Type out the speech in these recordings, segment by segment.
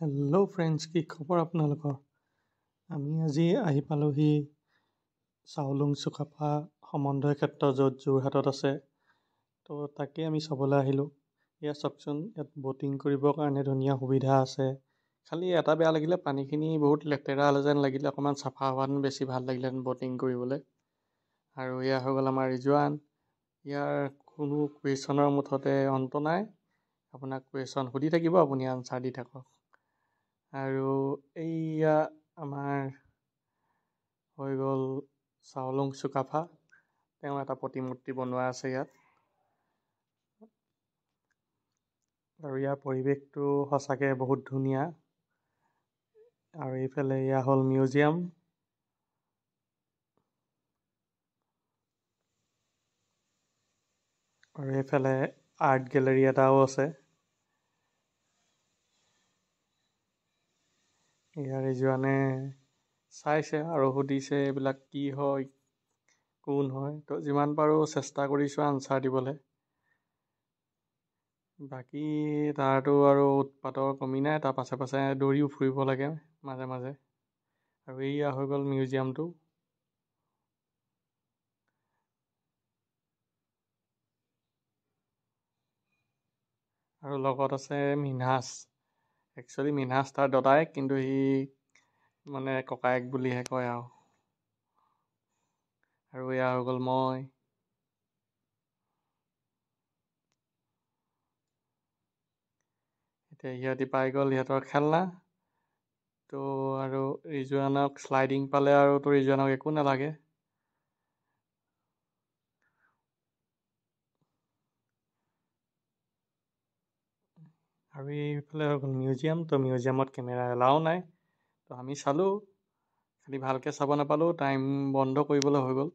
Hello' friends, কি খবৰ আপোনালোকৰ? আমি আজি আহি পালোঁহি চাউলুং চুকাফা সমন্বয় ক্ষেত্ৰ য'ত যোৰহাটত আছে। তো তাকে আমি চাবলৈ আহিলোঁ। ইয়াত চাওকচোন, ইয়াত ব'টিং কৰিবৰ কাৰণে ধুনীয়া সুবিধা আছে। খালি এটা বেয়া লাগিলে, পানীখিনি বহুত লেতেৰা যেন লাগিলে। অকণমান চাফা হোৱাহেঁতেন বেছি ভাল লাগিলেহেঁতেন ব'টিং কৰিবলৈ। আৰু এয়া হৈ গ'ল আমাৰ ৰিজৱান। ইয়াৰ কোনো কুৱেশ্যনৰ মুঠতে অন্ত নাই। আপোনাক কুৱেশ্যন সুধি থাকিব, আপুনি আনচাৰ দি থাকক। আৰু এইয়া আমাৰ হৈ গ'ল চাউলুং চুকাফা। তেওঁ এটা প্ৰতিমূৰ্তি বনোৱা আছে ইয়াত। আৰু ইয়াৰ পৰিৱেশটো সঁচাকৈ বহুত ধুনীয়া। আৰু এইফালে এয়া হ'ল মিউজিয়াম। আৰু এইফালে আৰ্ট গেলেৰী এটাও আছে। ইয়াৰ ৰিজৱানে চাইছে আৰু সুধিছে এইবিলাক কি হয়, কোন হয়। তো যিমান পাৰোঁ চেষ্টা কৰিছোঁ আনচাৰ দিবলৈ। বাকী তাৰতো আৰু উৎপাতৰ কমি নাই, তাৰ পাছে পাছে দৌৰিও ফুৰিব লাগে মাজে মাজে। আৰু এইয়া হৈ গ'ল মিউজিয়ামটো। আৰু লগত আছে মিনহাজ। একচুৱেলি মিনহাজ তাৰ দদায়েক, কিন্তু সি মানে ককায়েক বুলিহে কয় আৰু। আৰু এয়া হৈ গ'ল মই। এতিয়া সিহঁতি পাই গ'ল সিহঁতৰ খেলনা। তো আৰু ৰিজৱানক শ্লাইডিং পালে আৰু তো ৰিজৱানক একো নালাগে। আৰু এইফালে হৈ গ'ল মিউজিয়াম। তো মিউজিয়ামত কেমেৰা এলাও নাই। তো আমি চালোঁ, খালি ভালকৈ চাব নাপালোঁ, টাইম বন্ধ কৰিবলৈ হৈ গ'ল।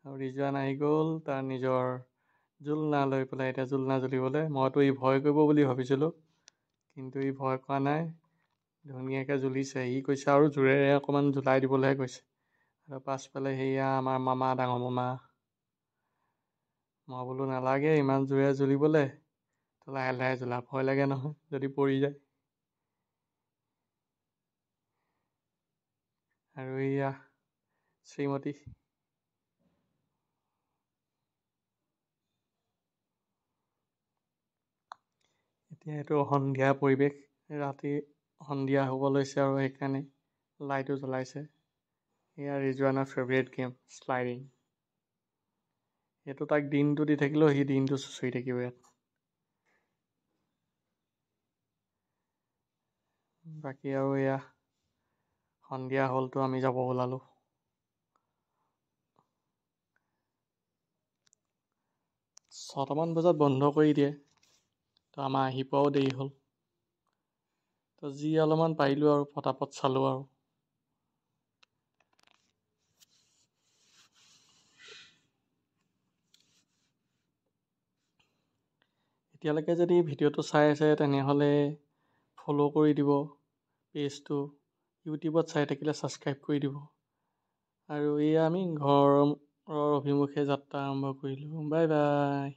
আৰু ৰিজৱান আহি গ'ল তাৰ নিজৰ জোলনা লৈ পেলাই এতিয়া জোলনা জ্বলিবলৈ। মইতো ই ভয় কৰিব বুলি ভাবিছিলোঁ, কিন্তু ই ভয় কৰা নাই, ধুনীয়াকৈ জ্বলিছে। সি কৈছে আৰু জোৰেৰে অকণমান জ্বলাই দিবলৈহে কৈছে। আৰু পাছফালে সেয়া আমাৰ মামা, ডাঙৰ মামা। মই বোলো নালাগে ইমান জোৰে জ্বলিবলৈ, তো লাহে লাহে জ্বলা, ভয় লাগে নহয় যদি পৰি যায়। আৰু এয়া শ্ৰীমতী। এতিয়া এইটো সন্ধিয়া পৰিৱেশ, ৰাতি সন্ধিয়া হ'ব লৈছে আৰু সেইকাৰণে লাইটো জ্বলাইছে। এয়া ৰিজৱানৰ ফেভৰেট গেম শ্লাইডিং। এইটো তাক দিনটো দি থাকিলেও সি দিনটো চুঁচৰি থাকিব ইয়াত। বাকী আৰু এয়া সন্ধিয়া হ'লতো আমি যাব ওলালোঁ। 6টামান বজাত বন্ধ কৰি দিয়ে, তো আমাৰ আহি পোৱাও দেৰি হ'ল। তো যি অলপমান পাৰিলোঁ আৰু পটাপট চালোঁ আৰু। এতিয়ালৈকে যদি ভিডিঅ'টো চাই আছে তেনেহ'লে ফ'ল' কৰি দিব পেজটো। ইউটিউবত চাই থাকিলে ছাবস্ক্ৰাইব কৰি দিব। আৰু এয়া আমি ঘৰৰ অভিমুখে যাত্ৰা আৰম্ভ কৰিলোঁ। Bye bye.